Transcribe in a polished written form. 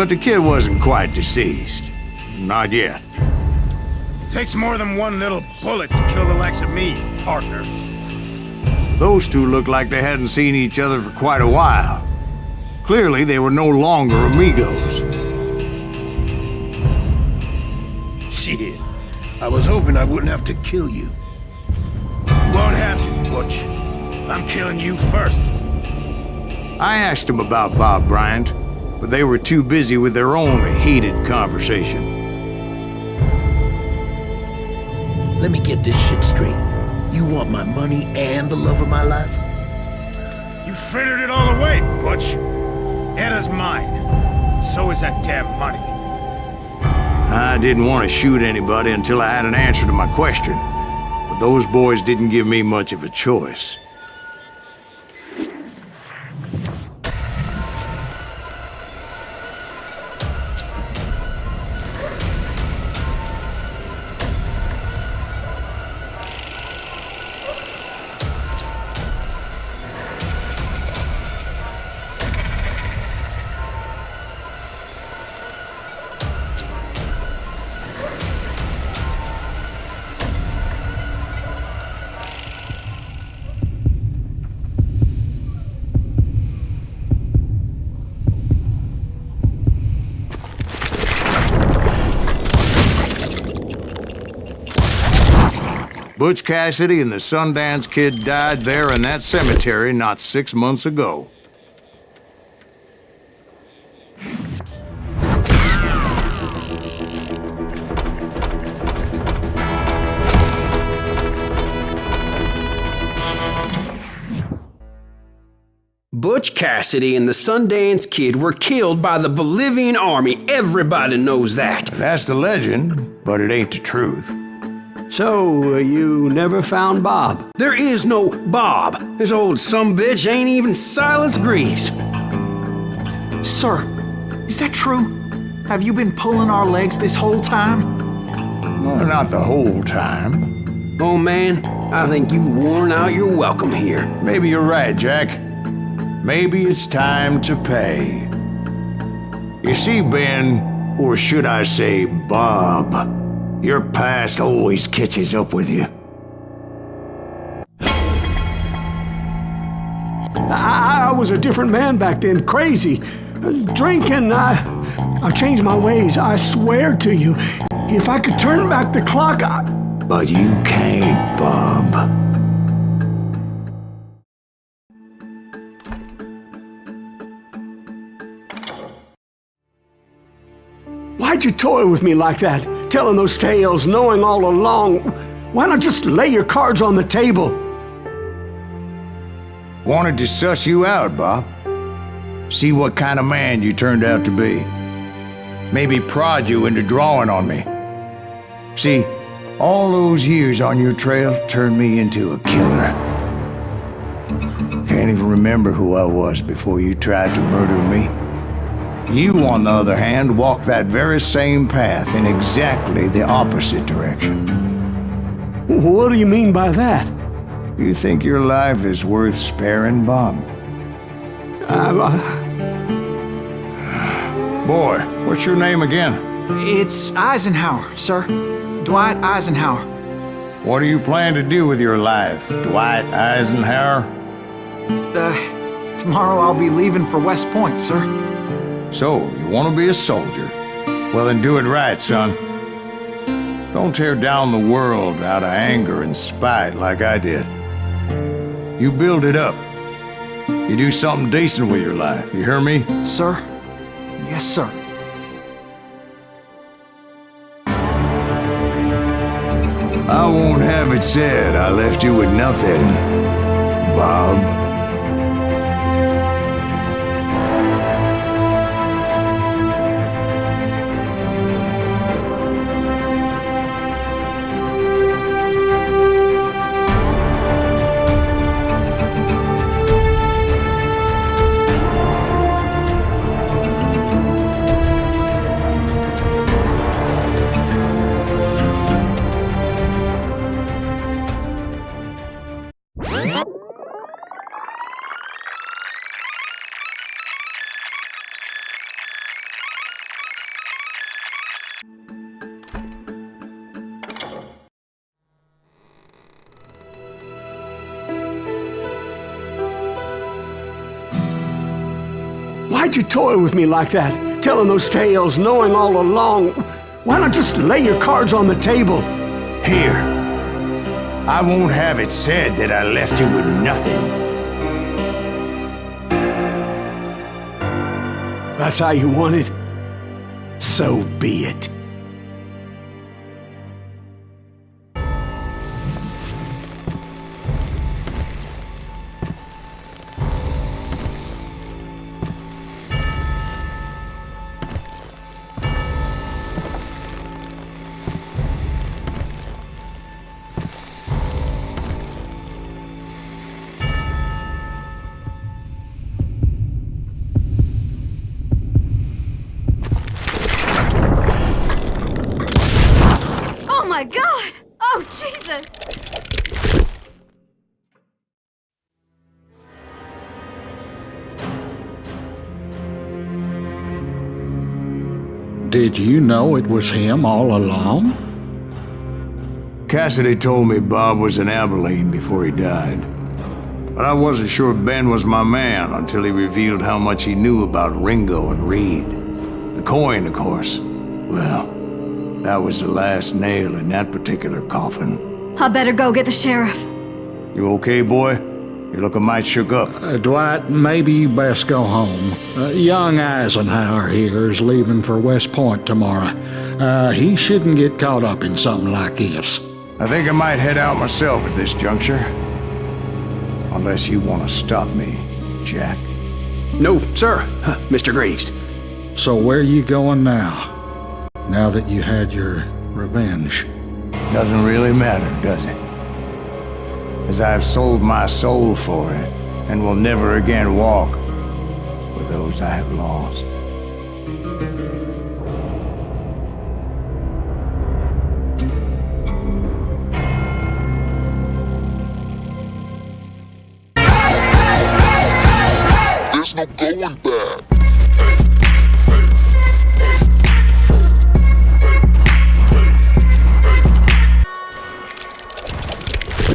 But the kid wasn't quite deceased. Not yet. Takes more than one little bullet to kill the likes of me, partner. Those two looked like they hadn't seen each other for quite a while. Clearly, they were no longer amigos. Shit. I was hoping I wouldn't have to kill you. You won't have to, Butch. I'm killing you first. I asked them about Bob Bryant, but they were too busy with their own heated conversation. Let me get this shit straight. You want my money and the love of my life? You frittered it all away, Butch. Anna's mine. So is that damn money. I didn't want to shoot anybody until I had an answer to my question, but those boys didn't give me much of a choice. Butch Cassidy and the Sundance Kid died there in that cemetery not 6 months ago. Butch Cassidy and the Sundance Kid were killed by the Bolivian army. Everybody knows that. That's the legend, but it ain't the truth. So, you never found Bob? There is no Bob. This old sumbitch ain't even Silas Greaves. Sir, is that true? Have you been pulling our legs this whole time? Well, not the whole time. Oh man, I think you've worn out your welcome here. Maybe you're right, Jack. Maybe it's time to pay. You see, Ben, or should I say Bob, your past always catches up with you. I was a different man back then, crazy. Drinking, I changed my ways, I swear to you. If I could turn back the clock, But you can't, Bob. Why'd you toy with me like that? Telling those tales, knowing all along. Why not just lay your cards on the table? Wanted to suss you out, Bob. See what kind of man you turned out to be. Maybe prod you into drawing on me. See, all those years on your trail turned me into a killer. Can't even remember who I was before you tried to murder me. You, on the other hand, walked that very same path in exactly the opposite direction. What do you mean by that? You think your life is worth sparing, Bob? Boy, what's your name again? It's Eisenhower, sir. Dwight Eisenhower. What do you plan to do with your life, Dwight Eisenhower? Tomorrow I'll be leaving for West Point, sir. So, you want to be a soldier? Well, then do it right, son. Don't tear down the world out of anger and spite like I did. You build it up. You do something decent with your life, you hear me? Sir? Yes, sir. I won't have it said I left you with nothing, Bob. Why'd you toy with me like that? Telling those tales, knowing all along. Why not just lay your cards on the table? Here. I won't have it said that I left you with nothing. That's how you want it? So be it. Oh my God! Oh, Jesus! Did you know it was him all along? Cassidy told me Bob was in Abilene before he died. But I wasn't sure Ben was my man until he revealed how much he knew about Ringo and Reed. The coin, of course. Well, that was the last nail in that particular coffin. I better go get the sheriff. You okay, boy? You're looking mighty shook up. Dwight, maybe you best go home. Young Eisenhower here is leaving for West Point tomorrow. He shouldn't get caught up in something like this. I think I might head out myself at this juncture. Unless you want to stop me, Jack. No, sir, Mr. Graves. So where you going now? Now that you had your revenge? Doesn't really matter, does it? As I've sold my soul for it, and will never again walk with those I have lost. There's no going back.